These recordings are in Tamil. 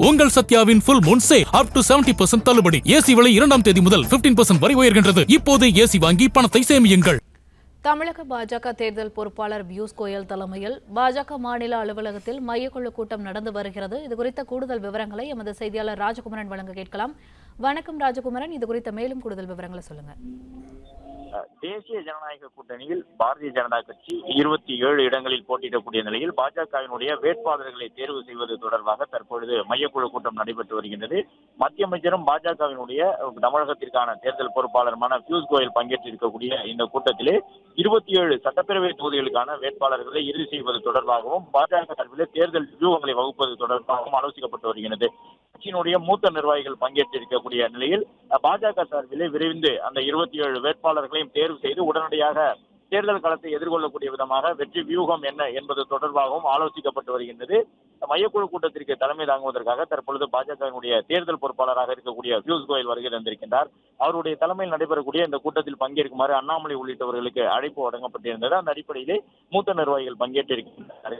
உங்கள் சத்யாவின் full moon sale up to 70% தள்ளுபடி. ஏசி விலை 2ஆம் தேதி முதல் 15% வரை உயர்கின்றது. இப்போதே ஏசி வாங்கி பணத்தை சேமியுங்கள். தமிழக பாஜக தேர்தல் பொறுப்பாளர் பியூஷ் கோயல் தலைமையில் பாஜக மாநில அலுவலகத்தில் மையக்குழு கூட்டம் நடந்து வருகிறது. இதுகுறித்த கூடுதல் விவரங்களை எமது செய்தியாளர் ராஜகுமரன் வழங்க கேட்கலாம். வணக்கம் ராஜகுமரன், இது குறித்த மேலும் கூடுதல் விவரங்களை சொல்லுங்க. தேசிய ஜனநாயக கூட்டணியில் பாரதிய ஜனதா கட்சி 27 இடங்களில் போட்டியிடக்கூடிய நிலையில் பாஜகவினுடைய வேட்பாளர்களை தேர்வு செய்வது தொடர்பாக தற்பொழுது மையக்குழு கூட்டம் நடைபெற்று வருகின்றது. மத்திய அமைச்சரும் பாஜகவினுடைய தமிழகத்திற்கான தேர்தல் பொறுப்பாளருமான பியூஷ் கோயல் பங்கேற்றிருக்கக்கூடிய இந்த கூட்டத்திலே 27 சட்டப்பேரவை தொகுதிகளுக்கான வேட்பாளர்களை இறுதி செய்வது தொடர்பாகவும் பாஜக சார்பில் தேர்தல் வியூகங்களை வகுப்பது தொடர்பாகவும் ஆலோசிக்கப்பட்டு வருகிறது. கட்சியினுடைய மூத்த நிர்வாகிகள் பங்கேற்றிருக்கக்கூடிய நிலையில் பாஜக சார்பிலே விரைந்து அந்த 27 வேட்பாளர்களையும் தேர்வு செய்து உடனடியாக தேர்தல் களத்தை எதிர்கொள்ளக்கூடிய விதமாக வெற்றி வியூகம் என்ன என்பது தொடர்பாகவும் ஆலோசிக்கப்பட்டு வருகின்றது. மையக்குழு கூட்டத்திற்கு தலைமை தாங்குவதற்காக தற்பொழுது பாஜகவினுடைய தேர்தல் பொறுப்பாளராக இருக்கக்கூடிய பியூஷ் கோயல் வருகை தந்திருக்கின்றார். அவருடைய தலைமையில் நடைபெறக்கூடிய இந்த கூட்டத்தில் பங்கேற்குமாறு அண்ணாமலை உள்ளிட்டவர்களுக்கு அழைப்பு வழங்கப்பட்டிருந்தது. அந்த அடிப்படையிலே மூத்த நிர்வாகிகள் பங்கேற்றிருக்கின்றனர்.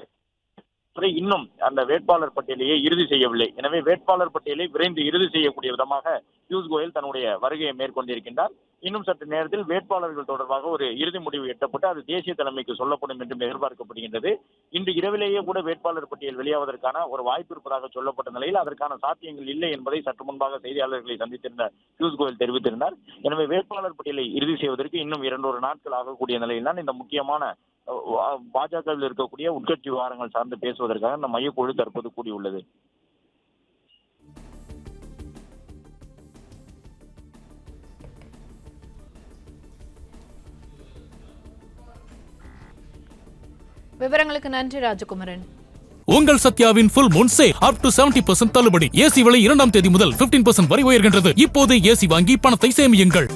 இன்னும் அந்த வேட்பாளர் பட்டியலையே இறுதி செய்யவில்லை. எனவே வேட்பாளர் பட்டியலை விரைந்து இறுதி செய்யக்கூடிய விதமாக பியூஷ் கோயல் தன்னுடைய வருகையை மேற்கொண்டிருக்கின்றார். இன்னும் சற்று நேரத்தில் வேட்பாளர்கள் தொடர்பாக ஒரு இறுதி முடிவு எட்டப்பட்டு அது தேசிய தலைமைக்கு சொல்லப்படும் என்றும் எதிர்பார்க்கப்படுகின்றது. இன்று இரவிலேயே கூட வேட்பாளர் பட்டியல் வெளியாவதற்கான ஒரு வாய்ப்பு இருப்பதாக சொல்லப்பட்ட நிலையில் அதற்கான சாத்தியங்கள் இல்லை என்பதை சற்று முன்பாக செய்தியாளர்களை சந்தித்திருந்த பியூஷ் கோயல் தெரிவித்திருந்தார். எனவே வேட்பாளர் பட்டியலை இறுதி செய்வதற்கு இன்னும் 2 நாட்கள் ஆகக்கூடிய நிலையில் தான் இந்த முக்கியமான பாஜகவில் இருக்கக்கூடிய உட்கட்சி விவகாரங்கள் சார்ந்து பேசுவதற்காக இந்த மையக்குழு தற்போது கூடியுள்ளது. விவரங்களுக்கு நன்றி ராஜகுமரன். உங்கள் சத்யாவின் full moon sale up to 70% தள்ளுபடி. ஏசி விலை 2ஆம் தேதி முதல் 15% வரை உயர்கின்றது. இப்போதே ஏசி வாங்கி பணத்தை சேமியுங்கள்.